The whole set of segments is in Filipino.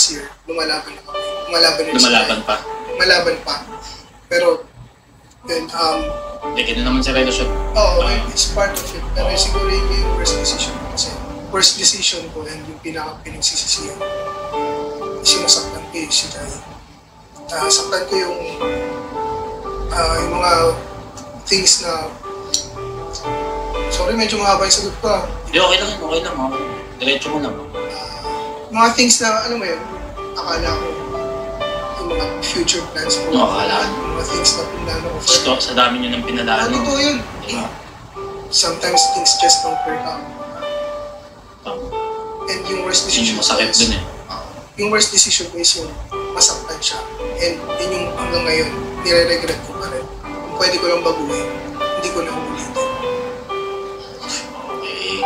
this year, lumalaban na kami. Lumalaban pa. Lumalaban pa. Pero, then, Like, ito naman sa relasyon. Oo, it's part of it. Pero siguro yung worst decision ko kasi. Worst decision ko and yung pinagsisisihan is yung nasaktan ko yung si Jai. Nasaktan ko yung mga things na sorry, medyo mahaba yung sagot ko Hindi, okay lang. Diretso mo lang. mga things na, alam mo yun, akala ko yung mga future plans ko. Akala. Mga things na pinano ko. Sa dami nyo ng pinalano. Totoo yun. Diba? Sometimes things just don't work out. And yung worst decision Yung masakit dun eh. Yung worst decision ko is yung masaktan siya. And yun yung hanggang ngayon, nire-regret ko pa rin. Kung pwede ko lang baguhin, hindi ko na ulitin. Okay.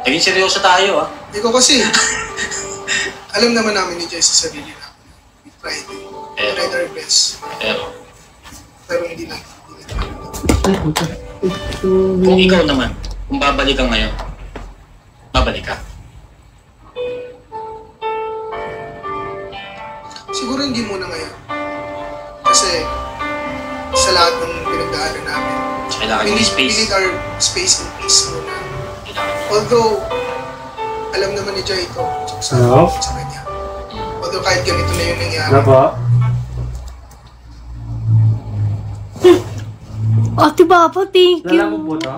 Naging seryoso tayo Ikaw kasi, alam naman namin ni Jai sa sarili namin. We tried it. We tried our best. Pero hindi lang. Kung ikaw naman, kung babalik ka ngayon, babalik ka? Siguro hindi muna ngayon. Kasi sa lahat ng pinagdaanan namin, we need our space and peace muna. Although, alam naman ni Jai ito sa kanya. Although kahit ganito na yung nangyari. Ate Baba, thank you. Lala mo po ito?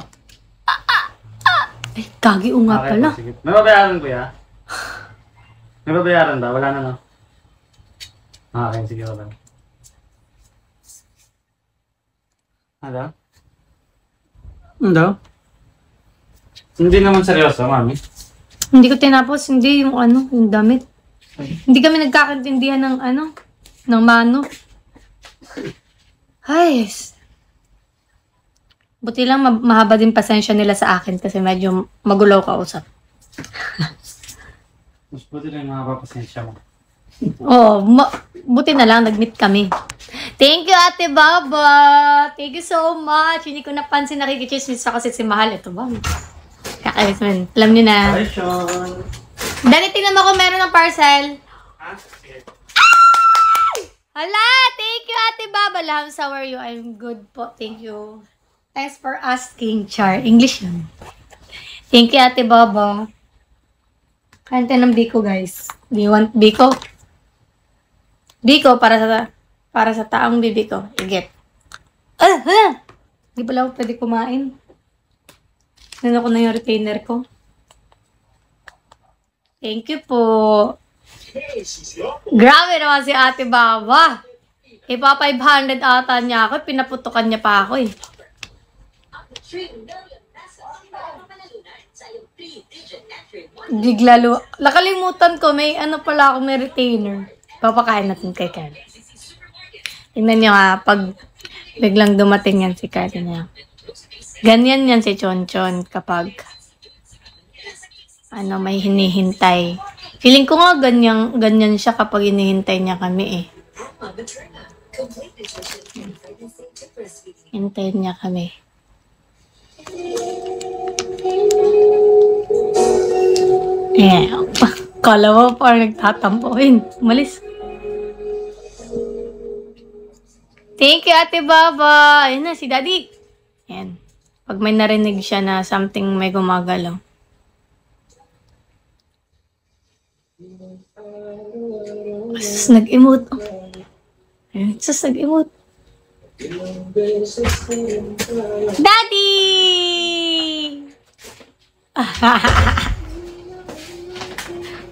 Ay, kagi o nga pala. Sige. May babayaran ko ya? May babayaran ba? Wala na no? Okay, sige wala. Ano? Ano? Hindi naman seryoso, mami. Hindi ko tinapos, hindi yung yung damit. Hindi kami nagkakaintindihan ng mano. Ay, buti lang mahaba din pasensya nila sa akin kasi medyo magulaw kausap. Mas buti lang yung mga pasensya mo. Oo, buti na lang nag-meet kami. Thank you, Ate Baba! Thank you so much! Hindi ko napansin nakikichismis pa kasi si Mahal. Ito ba? Kakainis man. Alam niyo na. Dali, tingnan mo kung meron ng parcel. Hala! Thank you, Ate Baba! Laham, how are you? I'm good po. Thank you. Thanks for asking, Char. English yun. Thank you, Ate Baba. Kanta ng Biko, guys. Do you want Biko? Biko, para sa taong bibi ko. I-get. Hindi pala ako pwede kumain. Nano ko na yung retainer ko. Thank you po. Grabe naman si Ate Baba. Ipa 500 ata niya ako. Pinaputukan niya pa ako eh. Biglalo. Nakalimutan ko, may pala ako, may retainer. Papakain natin kay Kyle. Tingnan niyo pag biglang dumating yan si Kyle niya. Ganyan yan si Chonchon kapag may hinihintay. Feeling ko nga ganyan siya kapag hinihintay niya kami eh. Hintayin niya kami. Kala mo parang nagtatampuhin. Umalis. Thank you, Ate Baba. Ayun na, si Daddy. Ayan. Pag may narinig siya na something may gumagalaw. Sus, nag-emote. Ayun, sus, nag-emote. Daddy!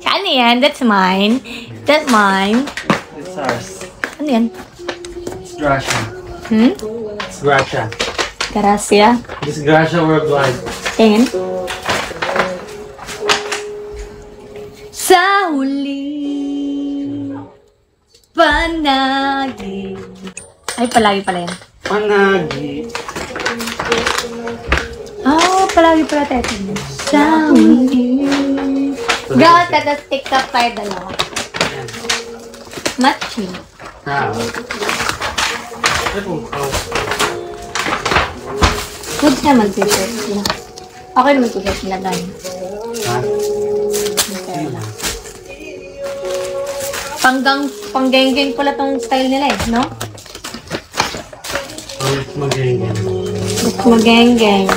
Ano yan? That's mine. That's mine. It's ours. Ano yan? Gracia. It's Gracia. Gracia. This Gracia worldwide. Tingin. Sa huli panagi. Ay, palagi pala yan. Panagi. Palagi pala tayo. Sa huli. Gawat ka na TikTok tayo dalawa. Matching. Huwag siya mag-research sila. Ako yung mag-research sila tayo. Okay lang. Panggenggeng pala tong style nila eh, no? Mag-ganyan. Magenggeng.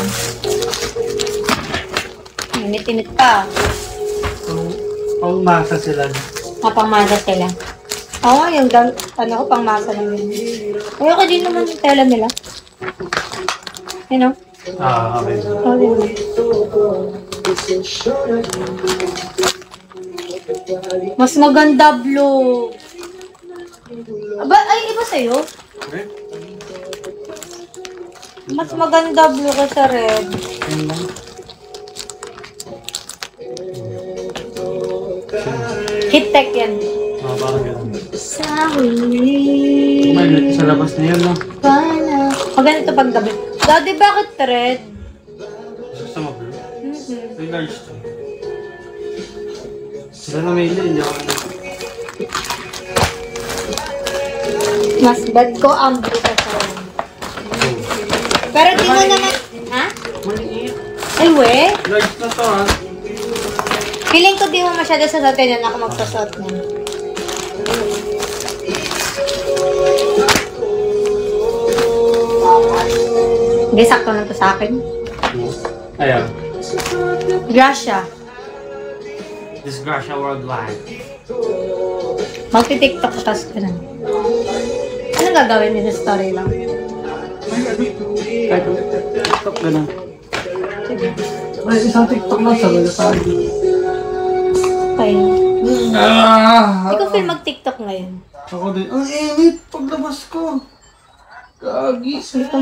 Init-init pa. Pangmasa sila. Mapangmasa sila. Oo, yung ano ko, pangmasa lang yun. Ayoko din naman yung tela nila. You know? Okay. Oh, yun. Mas maganda blue. Aba, ay, iba sa'yo. Okay. Mas maganda blue ka sa red. Ayun lang. Hit tech yan. Parang gano'n. Sa huli. May sa labas na yun, no? Paano? Maganda ito pag gabi. Daddy, bakit red? Gusto mo blue? Mm-hmm. May large to. Sila na may hindi ako. Mas bad ko ang blue ka sa red. Pero di mo naman... Ha? Maliit. Ay, we? Large na to, ha? Feeling ko di mo masyado sasatin yan. Ako magsasot na. Hindi, sakto lang to sa akin. Ayan. Gracia. Disgrasya worldwide. Magti-tiktok ko, tapos ka na. Anong gagawin niyo sa story lang? Kahit TikTok ka na. Ay, isang TikTok na sa akin. Okay. Ah! Hindi ko feel mag-tiktok ngayon. Ako din. Ang init paglabas ko. Gagi. Hindi ko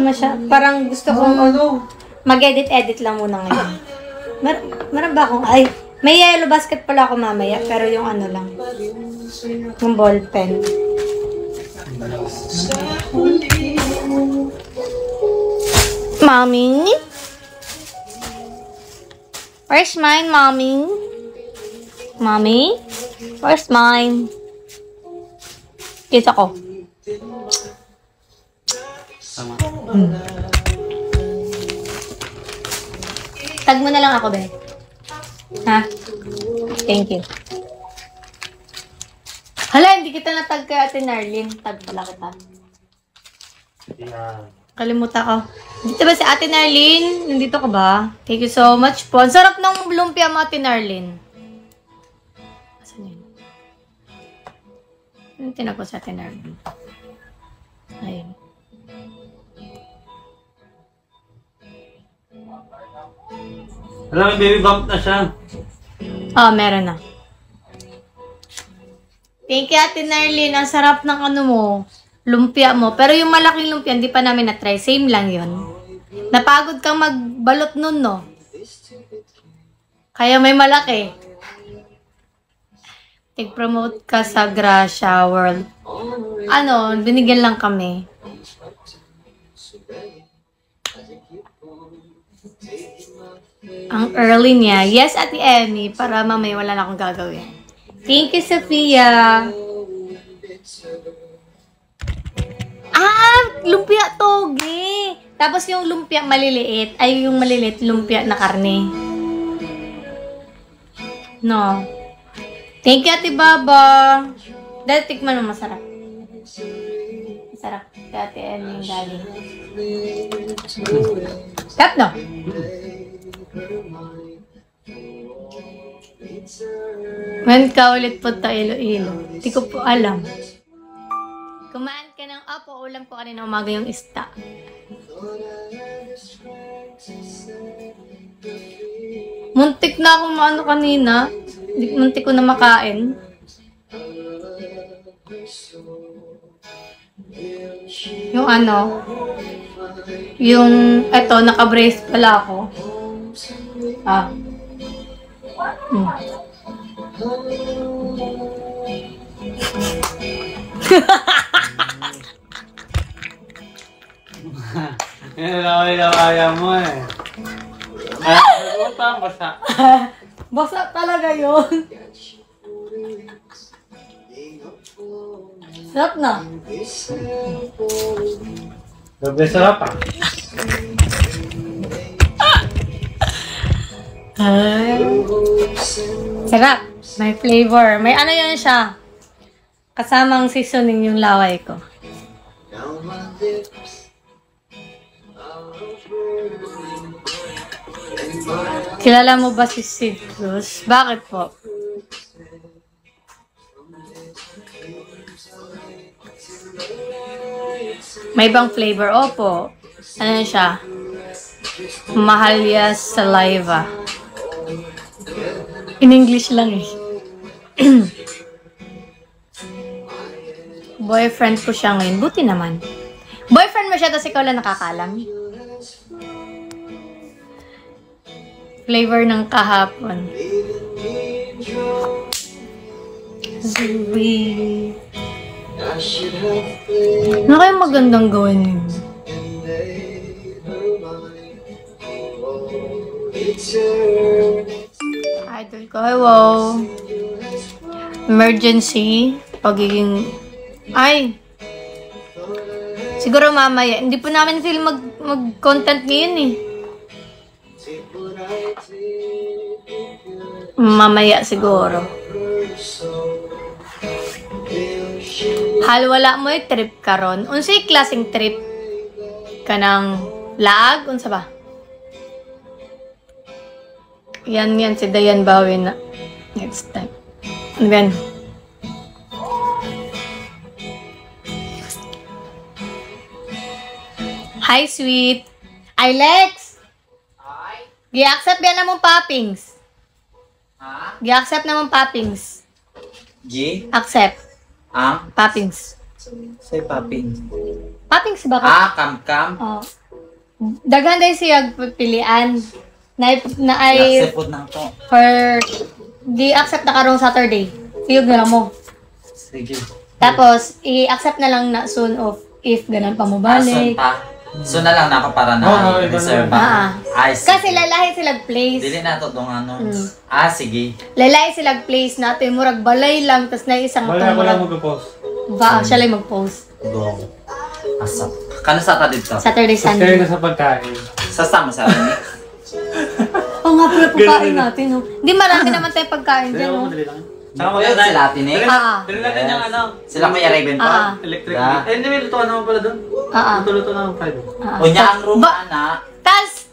parang gusto kong mag-edit-edit lang muna ngayon. Meron ba akong... Ay, may yellow basket pala ako mamaya, pero yung ano lang. Yung ball pen. Mommy? Where's mine, mommy? Mommy? Where's mine? Kiss ako. Tama. Tag mo na lang ako, be. Ha? Thank you. Hala, hindi kita natag kay Ate Narlene. Tag pala kita. Yan. Kalimutan ko. Dito ba si Ate Narlene? Nandito ka ba? Thank you so much po. Ang sarap ng lumpia mo, Ate Narlene. Asan yun? Yung tinag ko sa Ate Narlene. Ayun. Alam mo, baby bump na siya. Meron na. Thank you, Ate Narlene. Ang sarap ng ano mo. Lumpia mo. Pero yung malaking lumpia, hindi pa namin na-try. Same lang yun. Napagod kang magbalot nun, no? Kaya may malaki. Tig-promote ka sa Gracia World. Ano, binigyan lang kami. Ang early niya. Yes, Ate Emmy. Para mamaya wala na akong gagawin. Thank you, Sophia. Lumpia toge. Tapos yung lumpia maliliit, ay yung maliliit lumpia na karne. No. Thank you, Ate Baba. Dahil tikman mo, masarap. Masarap. Kay Ate Emmy yung galing. Tap, no? When ka ulit punta Iloilo? Di ko po alam. Kumain ka ng apo, ulam ko kanina umaga yung ista. Muntik na akong maano kanina. Muntik ko na makain. Yung ano, yung, eto, naka-brace pala ako. Yan lang yung kaya mo eh. Basta, basta. Basa talaga yun. Sarap na. Gabi sarap ah. Sarap. May flavor. May ano yun siya. Kasamang seasoning yung laway ko. Kilala mo ba si Sid Cruz? Bakit po? May ibang flavor. Opo. Ano na siya? Mahalya saliva. In English lang eh. Boyfriend ko siya ngayon. Buti naman. Boyfriend mo siya, tapos ikaw lang nakakaalam. Flavor ng kahapon. Sweet. Ano kaya magandang gawin yun? Idol ko, hello. Emergency. Pagiging... Ay! Siguro mamaya. Hindi po namin feel mag-content ngayon eh. Mamaya siguro. Halwala mo yung trip karon. Unsay klaseng trip? Kanang laag? Unsa ba? Yan si Dayan Bawi na. Next time. Again. Hi, sweet. Ay, Lex! Gi-accept yan namang poppings. Ha? Gi-accept namang poppings. G? Accept. Ang? Poppings. Say popping. Poppings ba ka? Kam-kam. Oh. Daghan day siya pilian. Na ay Accept po na to. for di-accept na karong Saturday. Fiyog na lang mo. Sige. Tapos, i-accept na lang na soon off if ganun pa mo Asun balik. pa. So na lang nako para na Oo, reserve Ah, Ay, sige. kasi lalahi silang place. Dili na to dong ano. Mm. Sige. Lalahi silang place natin. Murag balay lang. Tapos na isang Wala ko lang murag... mag-post. Siya lang mag-post. Go. Asap. Kano sa ta dito? Saturday, Tapos kayo Sunday. na sa pagkain. Sa sama sa amin. Oo nga pala pagkain natin. No? Hindi marami naman tayong pagkain dyan. No? Madali lang. Tsaka mo sila atin eh. Dali natin yung ano, Sila Kuya Raven Ah. pa. electric Yeah. meat. Eh, hindi may lutuan naman pala doon. Luto-luto naman pa doon. Unya ang room ana. Tas,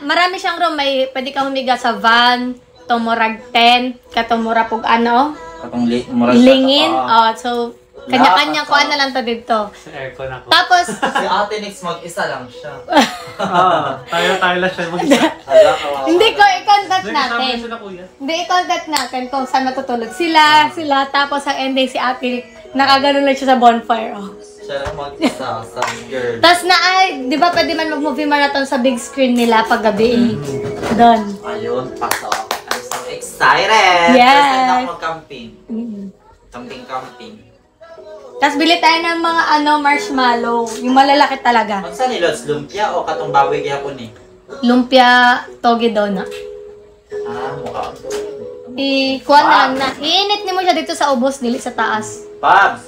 marami siyang room. May, pwede ka humiga sa van, tumurag tent, katumura pug ano, Katong murag lingin. sa- Oh, so, kanya-kanya kuan na lang to dito. Sa aircon ako. Tapos, Si Ate Nix mag-isa lang siya. Tayo lang siya mag-isa. Hala, kawawa. hindi ko i-contact May kasama natin. sila kuya. Hindi i-contact natin kung saan matutulog sila. Tapos ang ending si Ate, nakaganon lang siya sa bonfire. Oh. Siya lang mag-isa sa girl. Tapos na ay, di ba pwede man mag-movie marathon sa big screen nila pag gabi eh. Doon. Ayun, pasok. I'm so excited! Yes. First time ako mag-camping. Mm-hmm. Camping. Tapos bili tayo ng mga marshmallow. Yung malalaki talaga. Ano sa nilods? Lumpia o katong bawi gyapon eh? Lumpia toge daw na. Mukha. Kuha na lang na. Iinit ni mo siya dito sa ubos, dili sa taas. Babs!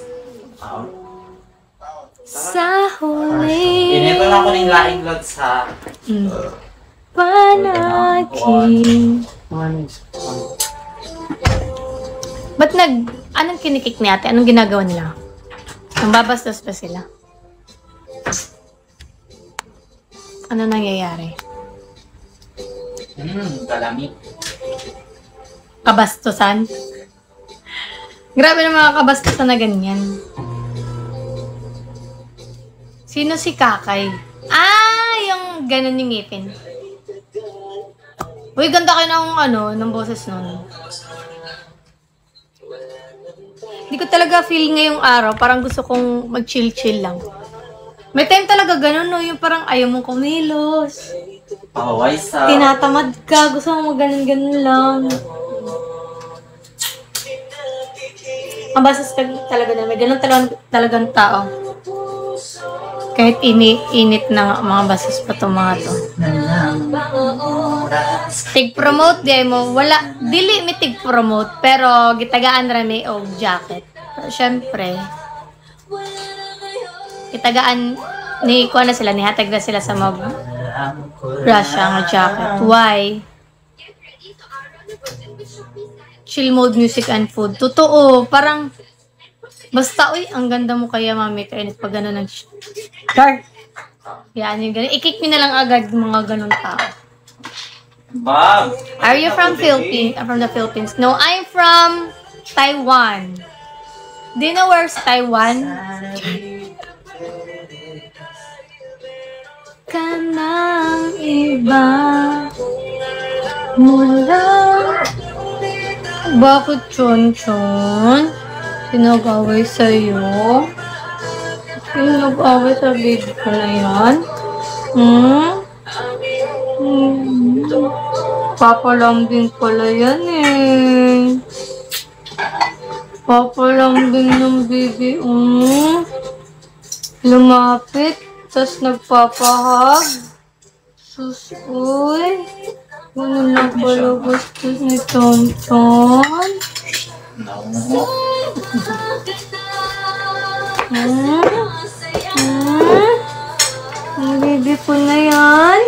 Sa huli. Inito na ako ng laing lods ha. Panagin. Manis. Ba't anong kinikik ni ate? Anong ginagawa nila? Ang babastos pa sila. Ano nangyayari? Kalamit. Kabastusan? Grabe na mga kabastusan na ganyan. Sino si Kakay? Yung ganun yung ngipin. Uy, ganda kayo ng boses nun. Hindi ko talaga feel ngayong araw. Parang gusto kong mag-chill-chill lang. May time talaga ganun, no? Yung parang ayaw mong kumilos. Paway sa... Tinatamad ka. Gusto mong mag-ganun-ganun lang. Ang basas talaga na. May ganun talagang tao. Kahit init na mga basas pa itong mga to. Tig-promote di mo. Wala. Dili mi tig-promote. Pero gitagaan rami og jacket. Pero syempre, gitagaan ni kuha na sila. Nihatag na sila sa mag Russia nga jacket. Why? Chill mode, music and food. Totoo. Parang Basta, uy, ang ganda mo kaya, mami. Kainis pag gano'n ng Char. Yan, yung gano'n. I-kick me na lang agad yung mga gano'n tao. Bob! Are you from Philippines? I'm from the Philippines. No, I'm from Taiwan. Do you know where's Taiwan? Kanang iba mula. Bakit, Chon? Sino nag-away sa'yo? Sino nag-away sa video ko na yan? Papalambing pala yan eh. Papalambing ng baby. Lumapit. Tapos nagpapahag. Sus, uy. Ano lang pala gusto ni Tonton? Ang baby ko na yan.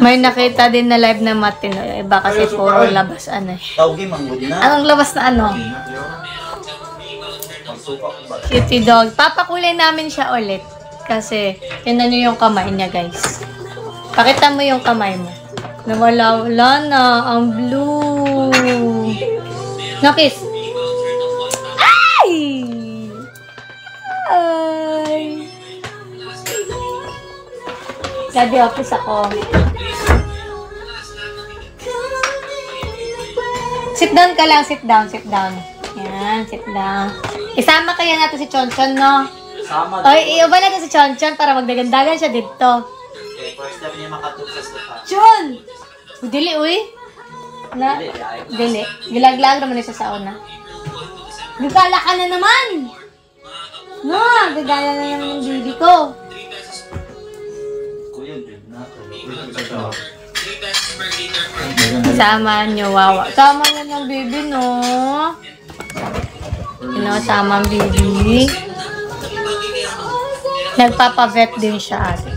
May nakita din na live na matino. Iba kasi puro labas ano eh. Tawgi manggod na. Anong labas na ano? Cutie dog. Papakulay namin siya ulit. Kasi, tinan nyo yung kamay niya, guys. Pakita mo yung kamay mo. Nawala na ang blue. Nakis. Ay! Ay! Daddy office ako. Sit down ka lang, sit down. Yan, sit down. Isama kaya natin si Chonchon, no? Sama. Oy, iuba natin si Chonchon para magdagandagan siya dito. Okay, first time niya makatugsa sa pa. Chon! Dili, uy. Dili. Gilaglag naman siya sa una. Gagala ka na naman! No, gagala na naman yung baby ko. Kuya, din na. Sama nyo, wawa. Sama nyo ng baby, no? Sama ang baby. Nagpapavet din siya ate.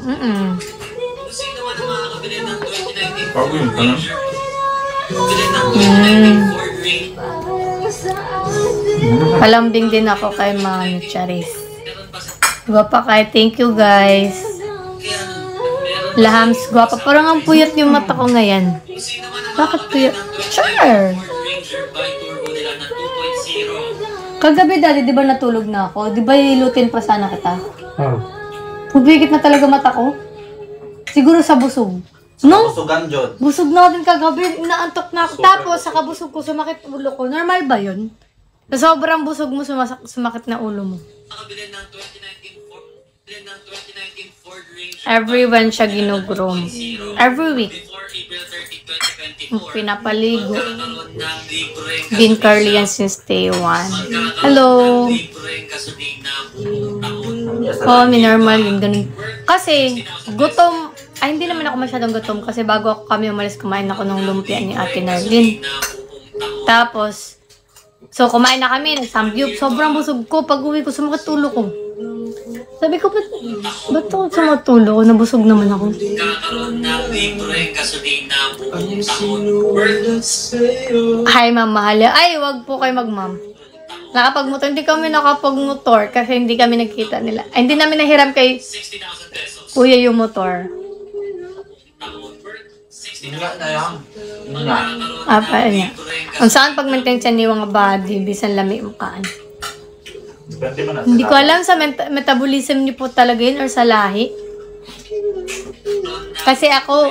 Palambing din ako kay Mami Charis. Guwapa kay, thank you guys. Lahams, guwapa. Parang ang puyat yung mata ko ngayon. Bakit puyat? Sure! Kagabi daddy, di ba natulog na ako? Di ba ilutin pa sana kita? Pubigit na talaga mata ko. Siguro sa busog. No? Busugan, Jod. Busog na din kagabi. Inaantok na ako. Tapos sa kabusog ko, sumakit ulo ko. Normal ba yun? Sa sobrang busog mo, sumakit na ulo mo. Everyone siya ginugroom. Every week. Pinapaligo. Been Carlian since day 1. Hello. Oh, normal yun. Ganun. Kasi, gutom. Ay, hindi naman ako masyadong gutom. Kasi bago kami umalis, kumain ako ng lumpia ni Ate Narlene. Tapos, so kumain na kami. Nagsamgyup. Sobrang busog ko. Pag uwi ko, sumakit ulo ko. Sabi ko, ba't ako sumatulo ko? Nabusog naman ako. Hi, ma'am, mahal. Ay, wag po kayo mag-ma'am. Nakapag-motor. Hindi kami nakapag-motor kasi hindi kami nagkita nila. Ay, hindi namin nahiram kay kuya yung motor. Apa niya. Kung saan pag-maintain siya ni mga body, bisan lami mukhaan. Hindi ko alam sa metabolism niyo po talaga yun or sa lahi. Kasi ako,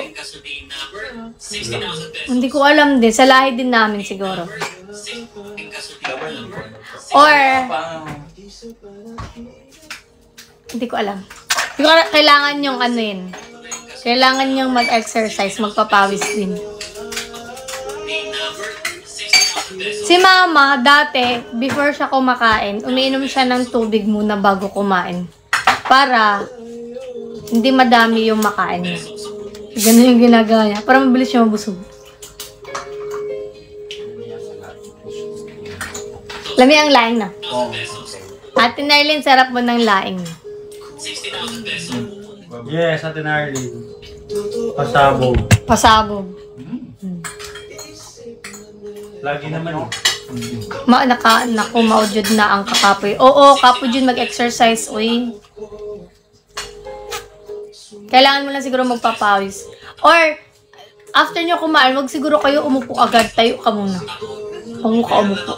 hindi ko alam din. Sa lahi din namin siguro. Or, hindi ko alam. Siguro kailangan yung ano yun. Kailangan yung mag-exercise, magpapawis din. Si mama, dati, before siya kumakain, umiinom siya ng tubig muna bago kumain. Para hindi madami yung makain niya. Ganun yung ginagawa niya. Para mabilis siya mabusog. Lami ang laing na. Ate Narlene, sarap mo ng laing. Yes, Ate Narlene. Pasabog. Pasabog. Lagi naman. Naku, maujud na ang kakapoy. Oo, kapo dyan mag-exercise, uy. Kailangan mo lang siguro magpapawis. Or, after nyo kumain, wag siguro kayo umupo agad. Tayo ka muna. Huwag ka umupo.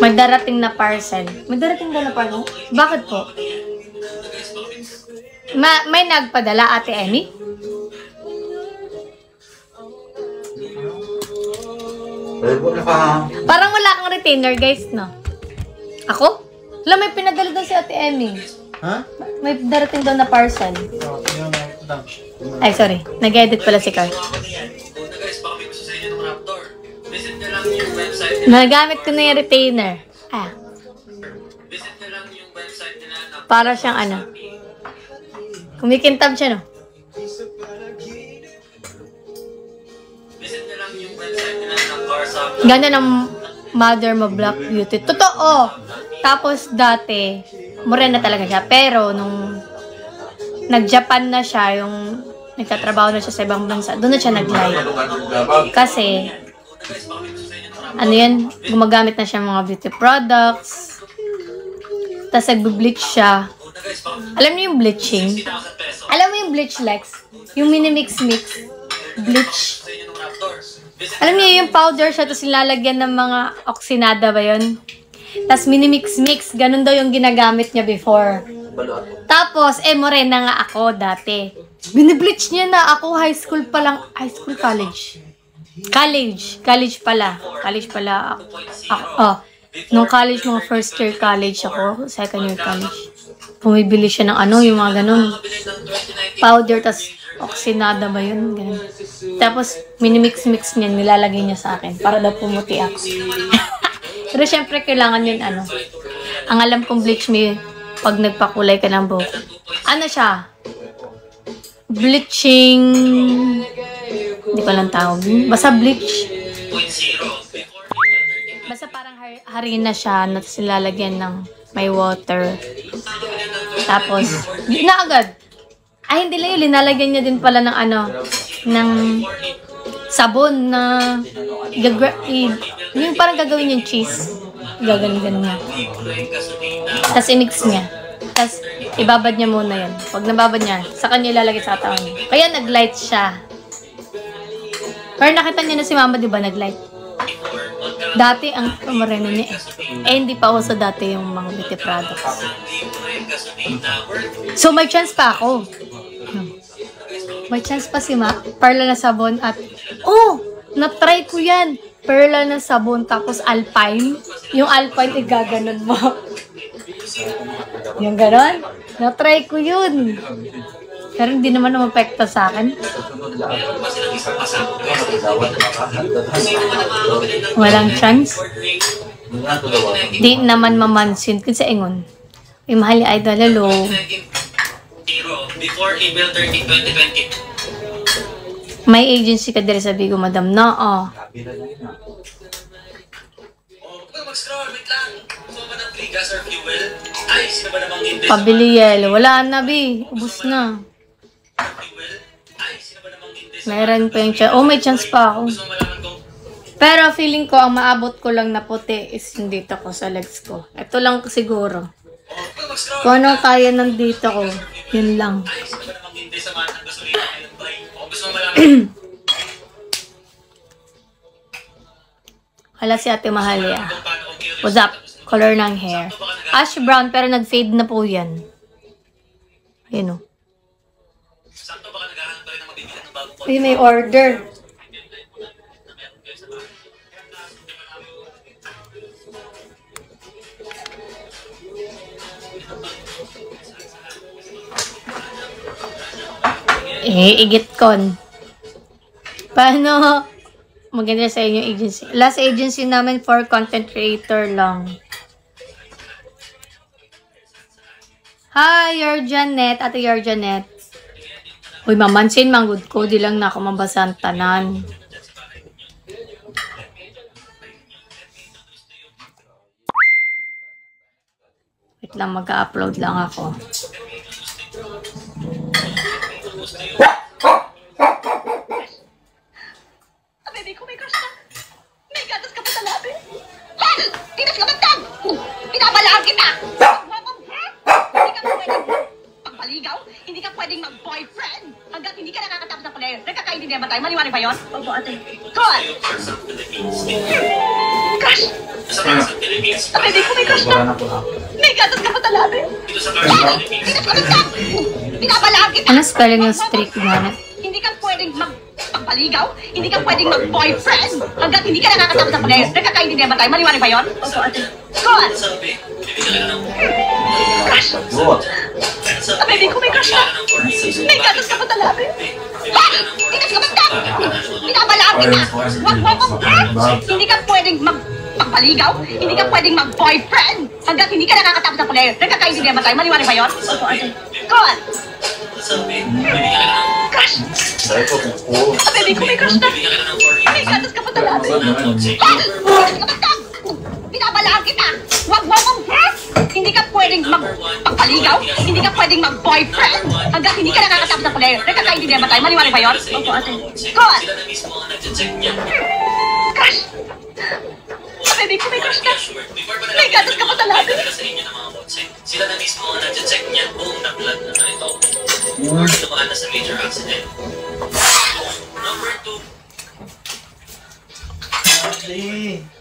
May darating na parcel. May darating ba na parcel? Bakit po? May nagpadala, Ate Emmy? Parang wala kang retainer, guys, no? Ako? Wala, may pinadala doon si Ate Emmy. Ha? May darating doon na parcel. Oh, yung Ay, sorry. Nag-edit pala si Carl. Nagamit ko na yung retainer. Ah. Para siyang ano. Kumikintab siya, no? Ganda ng mother mo, Black Beauty. Totoo! Tapos dati, morena talaga siya. Pero nung nag-Japan na siya, yung nagtatrabaho na siya sa ibang bansa, doon na siya nag-live. Kasi, ano yan, gumagamit na siya ng mga beauty products. Tapos nag-bleach siya. Alam niyo yung bleaching? Alam mo yung bleach, Lex? Yung minimix-mix. Bleach. Alam niyo yung powder siya, tapos nilalagyan ng mga oxinada ba yun? Tapos minimix-mix. Ganun daw yung ginagamit niya before. Tapos, morena nga ako dati. Binibleach niya na ako, high school pa lang. High school, college. College pala. College pala. Nung college, mga first year college ako. Second year college. Pumibili siya ng ano, yung mga ganun. Powder, tas oxinada ba yun? Ganun. Tapos, minimix-mix niya, nilalagay niya sa akin. Para daw pumuti ako. Pero syempre, kailangan yun, ano. Ang alam kong bleach me, pag nagpakulay ka ng buhok. Ano siya? Bleaching... Hindi ko lang tawag. Basta bleach. Basta parang harina siya na silalagyan ng may water. Tapos, na agad. Ay, hindi lang yun. Linalagyan niya din pala ng ano, ng sabon na yung parang gagawin yung cheese. Gaganon niya. Tapos i-mix niya. Tapos ibabad niya muna yan. Pag nababad niya, sa kanya ilalagay sa katawan niya. Kaya nag-light siya. Pero nakita niya na si mama, di ba, nag-light? Dati ang moreno niya eh. Hindi pa uso dati yung mga beauty products. So may chance pa ako. May chance pa si Perla na sabon at na-try ko yan. Perla na sabon tapos Alpine. Yung Alpine igaganon mo. Yung ganon. Na-try ko yun. Pero hindi naman umapekto sa akin. Walang chance. Di naman mamansin. Kasi ingon. May mahali ay dalalo. Before April 13, 2020. May agency ka dire sa Bigo, madam na, Mag-scroll, wait lang. Gusto ba ng free gas or fuel? Ay, sino ba namang hindi? Pabili yelo. Wala na, Bi. Ubus na. Fuel? Ay, sino ba namang hindi? Meron pa yung chance. May chance pa ako. Gusto mo malaman kung Pero feeling ko, ang maabot ko lang na puti is yung dito ko sa legs ko. Ito lang siguro. Kung ano kaya ng dito ko, yun lang. ay, sino ba namang hindi sa mga ng gasolina ngayon, bay? O gusto mo malaman Hala si Ate Mahalia. kung paano kung curious? What's up? Color ng hair. Ash brown, pero nag-fade na po yan. Ayun o. Sakto baka naghahanap tayo ng mabibilan ng bagong Uy, may order. Igit kon. Paano maganda sa inyo agency? Last agency namin for content creator lang. Hi, you're Janet. Ate, you're Janet. Uy, mamansin, manggod ko. Di lang na ako mabasan tanan. Wait lang, mag-upload lang ako. Pinapalaan kita! Hindi ka pwedeng magpaligaw, hindi ka pwedeng mag-boyfriend hanggat hindi ka nakakatapos ng player. Nagkakaintindihan ba tayo? Maliwanag ba yun? Opo, ate. Good! Crush! Sa Cars of Philippines, Baby ko, may crush na. May gatas ka pa talaga. dito sa Cars of Philippines, Pinapalaan kita! Ano spelling yung strict na? Hindi ka pwedeng magpaligaw, hindi ka pwedeng mag-boyfriend hanggat hindi ka nakakatapos ng player. Nagkakaintindihan ba tayo? Maliwanag ba yun? Opo, ate. Good! sabi, bibigyan ka ng Crush! Baby ko, may crush na. May gatas ka pa talaga. Tigas ka basta! Pinapalaan kita! Wag mo akong hindi ka pwedeng magpaligaw, hindi ka pwedeng mag-boyfriend hanggat hindi ka nakakatapos ng player. Nagkakaintindihan ba tayo? Maliwanag ba yun? Opo, ate. Good! sabi, bibigyan ka ng Crush! Baby ko, may crush na. May gatas ka pa talaga. Tigas ka basta! Pinapalaan kita! Wag mo akong hindi ka pwedeng magpaligaw, hindi ka pwedeng mag-boyfriend hanggat hindi ka nakakatapos ng player. Nagkakaintindihan ba tayo? Maliwanag ba yun? Opo, ate. Good! Sila na mismo ang nag-check niya. Crush! Baby ko, may crush na. Before pa May gatas ka pa talaga. sa inyo ng mga website, sila na mismo ang nag-check niya kung na-blood na ito. Or dumaan na sa major accident. Number 2,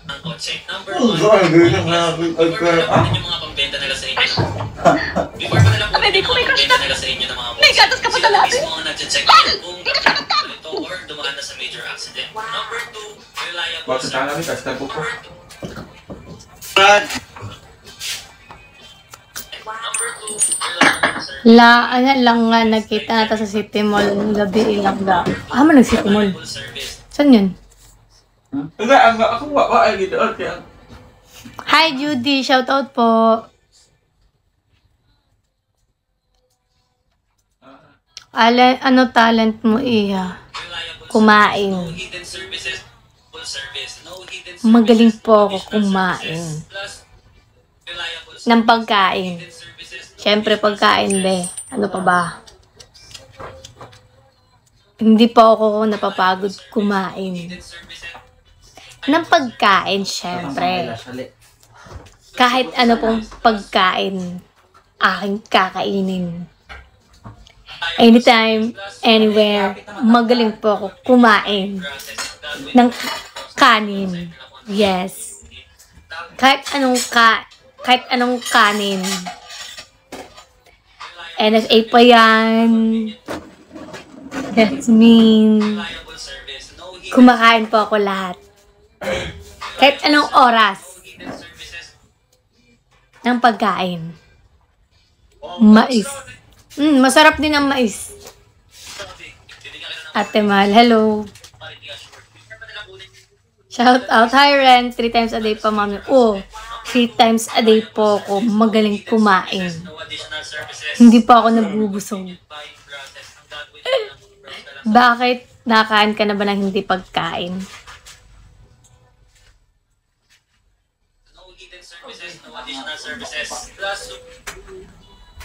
ang kotse. Number 1, before pa nalaman yung mga pambenta nila sa inyo. Before pa nalaman Baby yung ko, may mga crush pambenta na. nila sa inyo ng mga May gatas ka pa sila na talaga. mismo ang nag-check niya kung na-blood ito or dumaan na sa major accident. Number 2, reliable service. Number 2, reliable service. Ano lang nga, nagkita natin sa City Mall gabi ilang ga. Man nag-City Mall. Reliable service. Saan yun? Ako ba ay gitu. Okay. Hi Judy, shoutout po. Ano talent mo, Iya? Reliable Kumain. service. No hidden services. Full service. No hidden services. Magaling po ako Additional kumain. services. Plus, reliable Ng service. pagkain. Hidden services. No Siyempre additional pagkain, services. be. Ano pa ba? Hindi pa ako napapagod kumain. Hidden services. Ng pagkain, syempre. Kahit ano pong pagkain, aking kakainin. Anytime, anywhere, magaling po ako kumain ng kanin. Yes. Kahit anong kanin. NFA pa yan. That's mean. Reliable service. No hidden Kumakain po ako lahat. Kahit anong oras hidden services. ng pagkain. Mais. Masarap din ang mais. Ate Mal, hello. Shout out. Hi Ren, 3 times a day pa mami. 3 times a day po ako magaling kumain. No additional services. Hindi pa ako nabubusog. Buying process. Ang gagawin ng Bakit nakain ka na ba ng hindi pagkain? no hidden services. No additional services. Plus,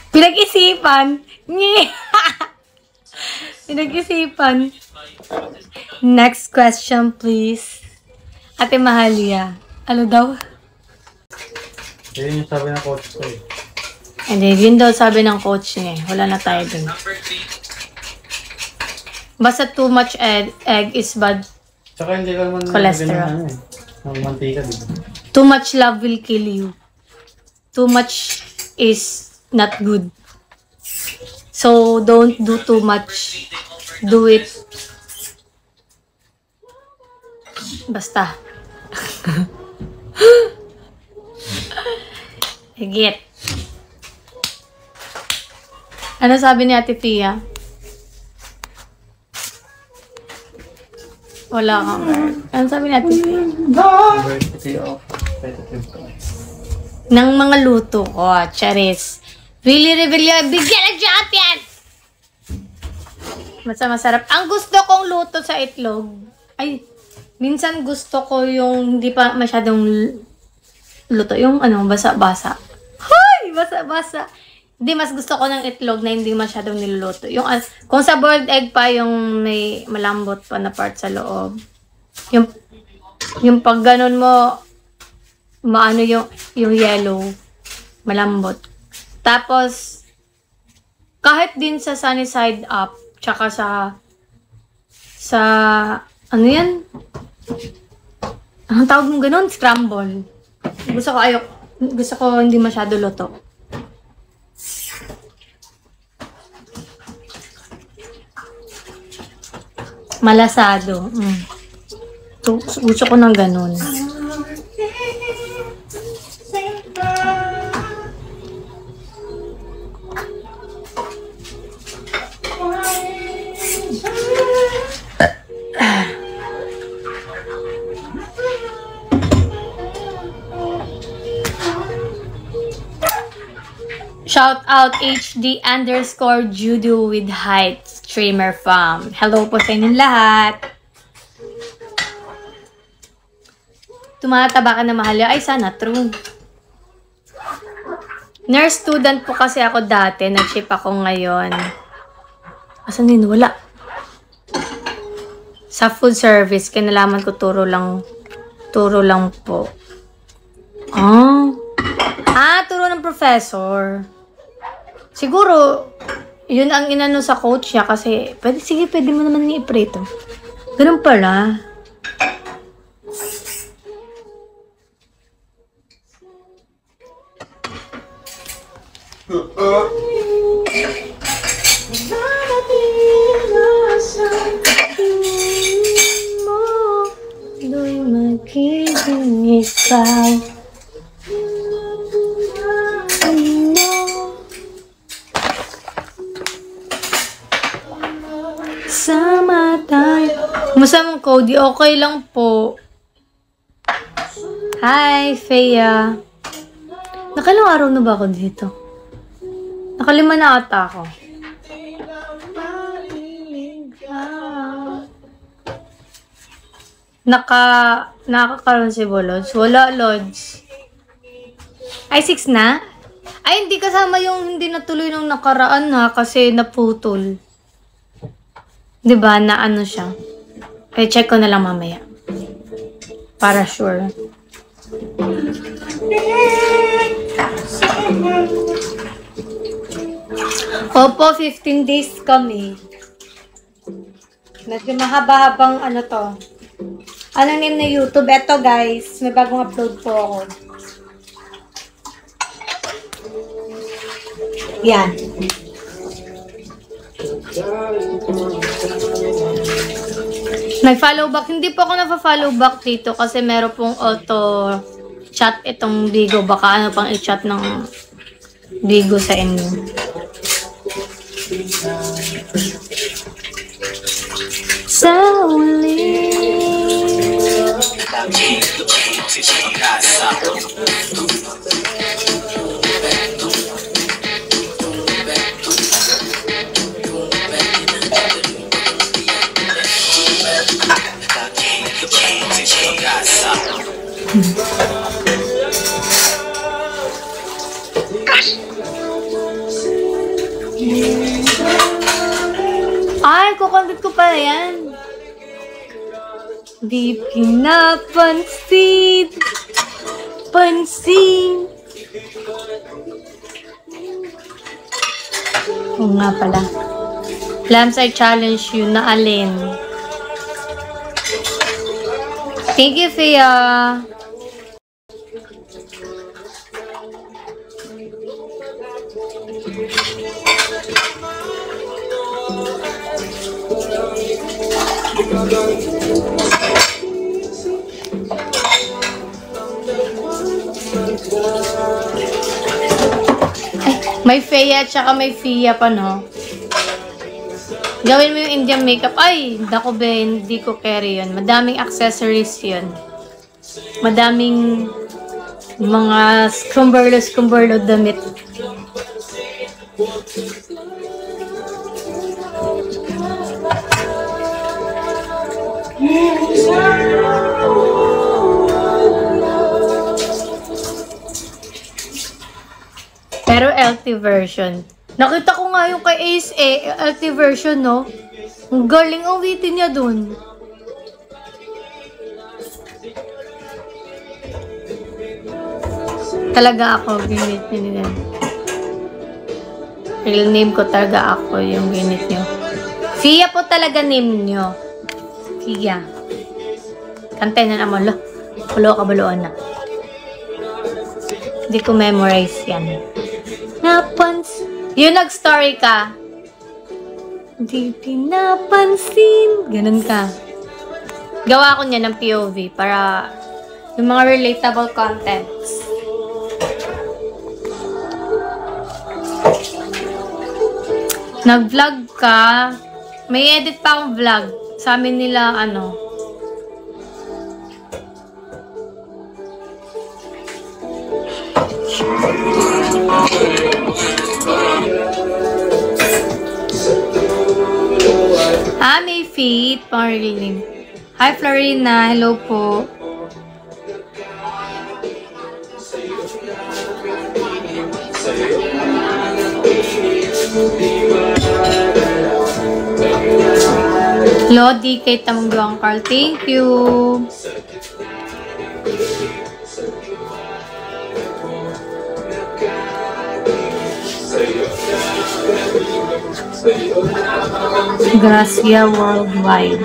Pinag-isipan. Pinag-isipan. Next question, please. Ate Mahalia. Ano daw? Yun yung sabi ng coach ko eh. Hindi, yun daw sabi ng coach niya. Wala na tayo dun. number 3, Basta too much egg is bad. Tsaka hindi ka naman Cholesterol. ng ng mantika, di ba? Too much love will kill you. Too much is not good. So, don't do too much. Do it. Basta. Higit. Ano sabi ni Ate Pia? Wala kang word. Ano sabi ni Ate Pia? Diversity of repetitive thoughts. Ng mga luto ko, Charis. Really, bigyan ng champion! Masarap. Ang gusto kong luto sa itlog, ay, minsan gusto ko yung hindi pa masyadong luto. Yung basa-basa. Hoy! Basa-basa. Hindi, mas gusto ko ng itlog na hindi masyadong niluluto. Yung, kung sa boiled egg pa, yung may malambot pa na part sa loob. Yung pag ganun mo, maano yung yellow. Malambot. Tapos, kahit din sa sunny side up, tsaka sa, ano yan? Anong tawag mo ganun? Scramble. Gusto ko hindi masyado luto. Malasado. Gusto ko ng ganun. Shout out HD_Judo with height streamer fam. Hello po sa inyong lahat. Tumataba ka na mahal. Ay, sana true. Nurse student po kasi ako dati. Nag-ship ako ngayon. Asan yun? Wala. Sa food service. Kinalaman ko turo lang po. Turo ng professor. Siguro, yun ang inano sa coach niya kasi, pwede mo naman i-prito. Ganun pala. Do'y magiging ikaw. Sama tayo. Kumusta mong Cody? Okay lang po. Hi, Feya. Nakalang araw na ba ako dito? Nakalima na ata ako. Nakakaroon si Bolods. Wala, Lods. Ay, 6 na? Ay, hindi kasama yung hindi natuloy nung nakaraan ha, kasi naputol. Diba, na ano siya. Kaya check ko na lang mamaya. Para sure. Opo, 15 days kami. Medyo mahaba-habang ano to. Anong name na YouTube? Eto guys, may bagong upload po ako. Yan. Nag-follow back. Hindi po ako na-follow back dito kasi meron pong auto chat itong Bigo. Baka ano pang i-chat ng Bigo sa inyo. Sa uli. Ay, kukontent ko pala yan. Di pinapansin. Pansin. Oo nga pala. Lams, I challenge you na alin. Thank you, Fia. May Fea at saka may Fia pa, no? Gawin mo yung Indian makeup. Ay, dako be, hindi ko carry yun. Madaming accessories yun. Madaming mga skumberlo damit. Pero LT version. Nakita ko nga yung kay Ace LT version, no? Ang galing awitin niya dun. Talaga ako, ginit niyo nila. Real name ko talaga ako yung ginit nyo. Fia po talaga name nyo. Fia. Kantay na naman. Kulo ka baluan na. Hindi ko memorize yan. Yung nag-story ka. Hindi pinapansin. Ganun ka. Gawa ko niya ng POV para yung mga relatable contents. Nag-vlog ka. May edit pa akong vlog. Sa amin nila, may feet. Pang-real. Hi, Florina. Hello po. Lodi kay Tamangguang Carl. Thank you. Gracia Worldwide.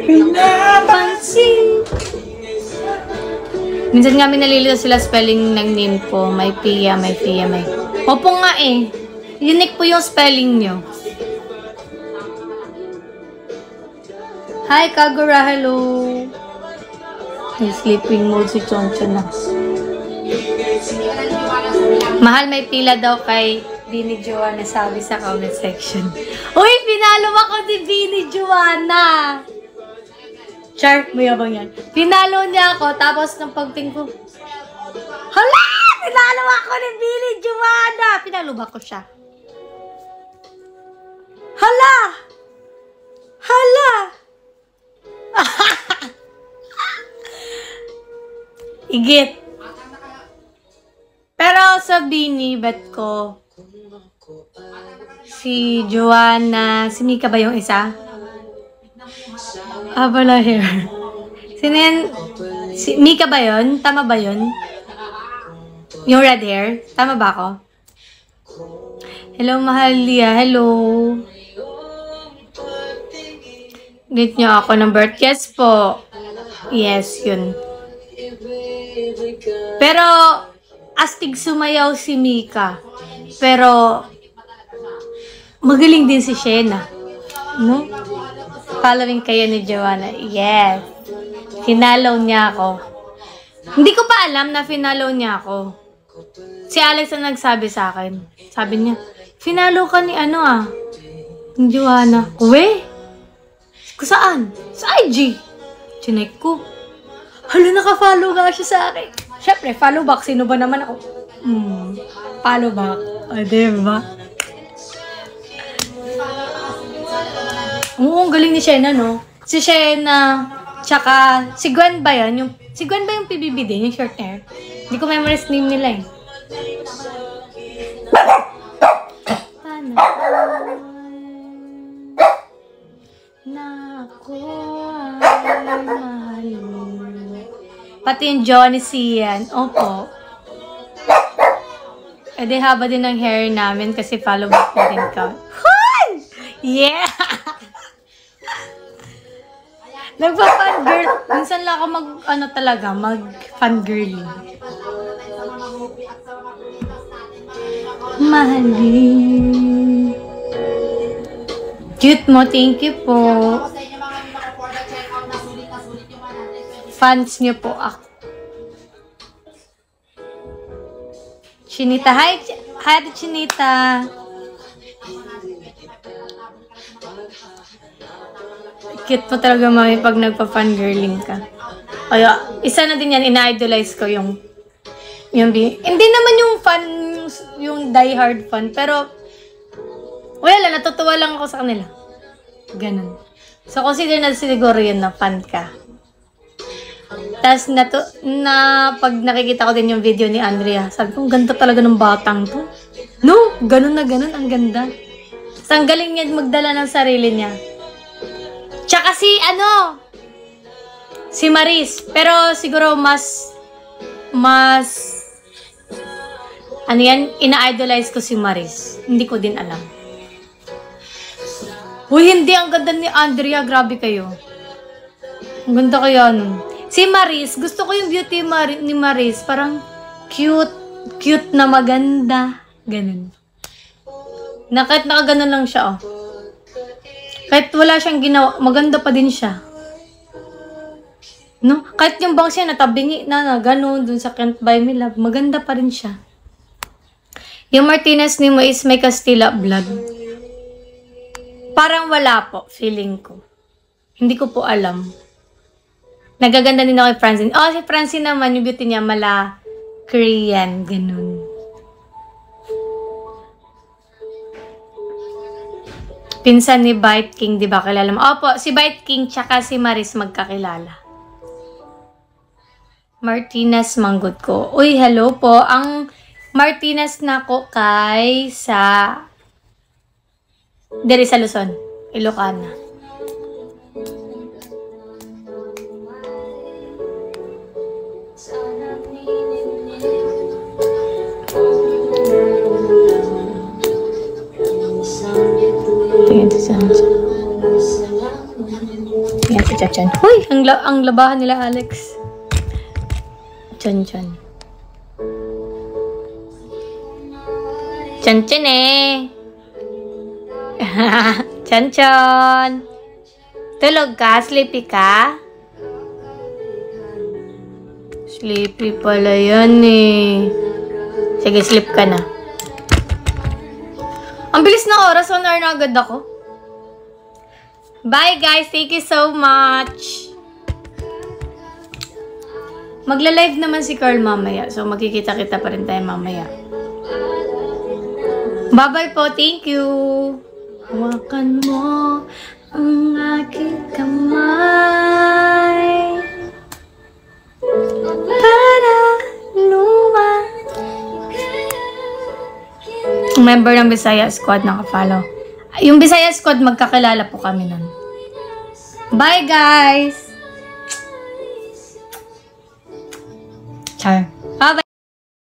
Pinapansin. Minsan nga nalilito sila spelling ng name ko. May Pia, may Pia, may... Opo nga eh. Unique po yung spelling nyo. Hi, Kagura. Hello. May sleeping mode si Chonchon na. Mahal, may pila daw kay Bini Joanna, sabi sa comment section. Uy, pinalo ako ni Bini Joanna. Char, mayabang yan. Pinalo niya ako, tapos ng pagting ko, hala! Pinalo ako ni Bini Joanna! Pinalo ba ko siya? Hala! Hala! Igit. Pero sa Bini, bet ko, si Joanna, si Mika ba yung isa? Abala hair. Sino yan? Si Mika ba yun? Tama ba yun? Yung red hair? Tama ba ako? Hello, Mahalia. Hello. Get nyo ako ng birth. Yes po. Yes, yun. Pero, astig sumayaw si Mika. Pero, magaling din si Shena. No? Following kayo ni Joanna. Yes. Finalaw niya ako. Hindi ko pa alam na finalaw niya ako. Si Alex ang nagsabi sa akin. Sabi niya, finalaw ka ni ni Joanna. Uwe? Saan? Sa IG. Chinek ko. Hala, naka-follow nga siya sa akin. Siyempre, follow back. Sino ba naman ako? Follow back. O, diba? Oo, ang galing ni Shena, no? Si Shena, tsaka, si Gwen ba yan? Si Gwen ba yung PBB din, yung short hair? Hindi ko memorize name nila eh. Paano? Na ako ay mahalin. Pati yung Johnny Sian. Opo. E di haba din ng hair namin kasi follow back na din ka. Yeah! Nagpa-fangirl. Minsan lang ako mag-fangirling. Mahalin. Cute mo. Thank you po. Fans niyo po ako. Chinita. Hi, Chinita. Cute po talaga, mami, pag nagpa-fangirling ka. Kaya, isa na din yan, ina-idolize ko yung hindi naman yung fan, yung die-hard fan, pero, wala, natutuwa lang ako sa kanila. Ganun. So, consider na siguro yun na fan ka. Tapos, pag nakikita ko din yung video ni Andrea, sabi ko, ang ganda talaga ng batang to. No, ganun na ganun, ang ganda. Tapos, ang galing niya magdala ng sarili niya. Tsaka si Maris. Pero siguro mas mas ano yan, ina-idolize ko si Maris. Hindi ko din alam. Uy, hindi. Ang ganda ni Andrea. Grabe kayo. Ang ganda kaya nun. Si Maris, gusto ko yung beauty ni Maris. Parang cute. Cute na maganda. Ganun. Kahit nakaganon lang siya, oh. Kahit wala siyang ginawa, maganda pa din siya. No? Kahit yung bangs siya natabingi na ganun dun sa Can't Buy Me Love, maganda pa rin siya. Yung Martinez ni mo is may Castilla blood. Parang wala po, feeling ko. Hindi ko po alam. Nagaganda din ako kay Francine. Oh, si Francine naman, yung beauty niya mala Korean, ganun. Pinsan ni Bite King, di ba kilala mo? Opo, si Bite King tsaka si Maris magkakilala. Martinez manggut ko. Uy, hello po. Ang Martinez na ko kay sa diri sa Luzon, Ilocana. Tingnan si Sancha. Tingnan si Chachan. Uy, ang labahan nila, Alex. Chan-chan. Chan-chan eh. Chan-chan. Tulog ka? Sleepy ka? Sleepy pala yan eh. Sige, sleep ka na. Ang bilis ng oras. 1 hour na agad ako. Bye guys. Thank you so much. Magla-live naman si Carl mamaya. So, magkikita-kita pa rin tayo mamaya. Bye-bye po. Thank you. Hawakan mo ang aking kamay para luwan. Member ng Bisaya Squad naka-follow. Yung Bisaya Squad, magkakilala po kami nun. Bye, guys! Char.